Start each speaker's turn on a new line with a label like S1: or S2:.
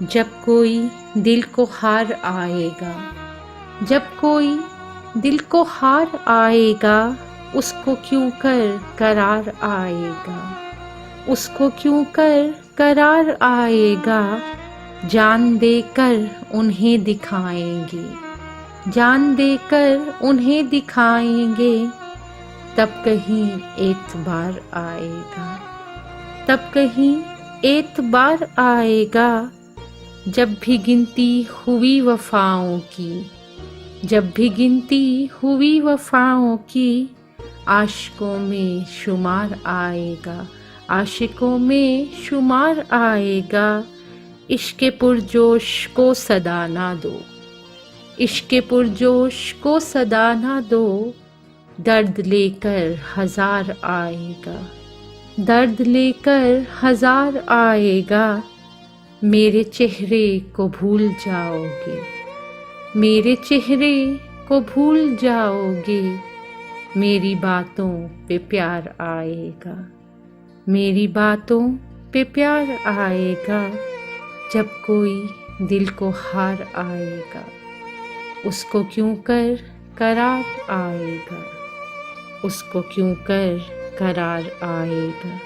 S1: जब कोई दिल को हार आएगा, जब कोई दिल को हार आएगा, उसको क्यों कर करार आएगा, उसको क्यों कर करार आएगा। जान देकर उन्हें दिखाएंगे, जान देकर उन्हें दिखाएंगे, तब कहीं एतबार आएगा, तब कहीं एतबार आएगा। जब भी गिनती हुई वफाओं की, जब भी गिनती हुई वफाओं की, आशिकों में शुमार आएगा, आशिकों में शुमार आएगा। इश्क़ पुरजोश को सदा ना दो, इश्क़ पुरजोश को सदा ना दो, दर्द लेकर हज़ार आएगा, दर्द लेकर हज़ार आएगा। मेरे चेहरे को भूल जाओगे, मेरे चेहरे को भूल जाओगे, मेरी बातों पे प्यार आएगा, मेरी बातों पे प्यार आएगा। जब कोई दिल को हार आएगा, उसको क्यों कर करार आएगा, उसको क्यों कर करार आएगा।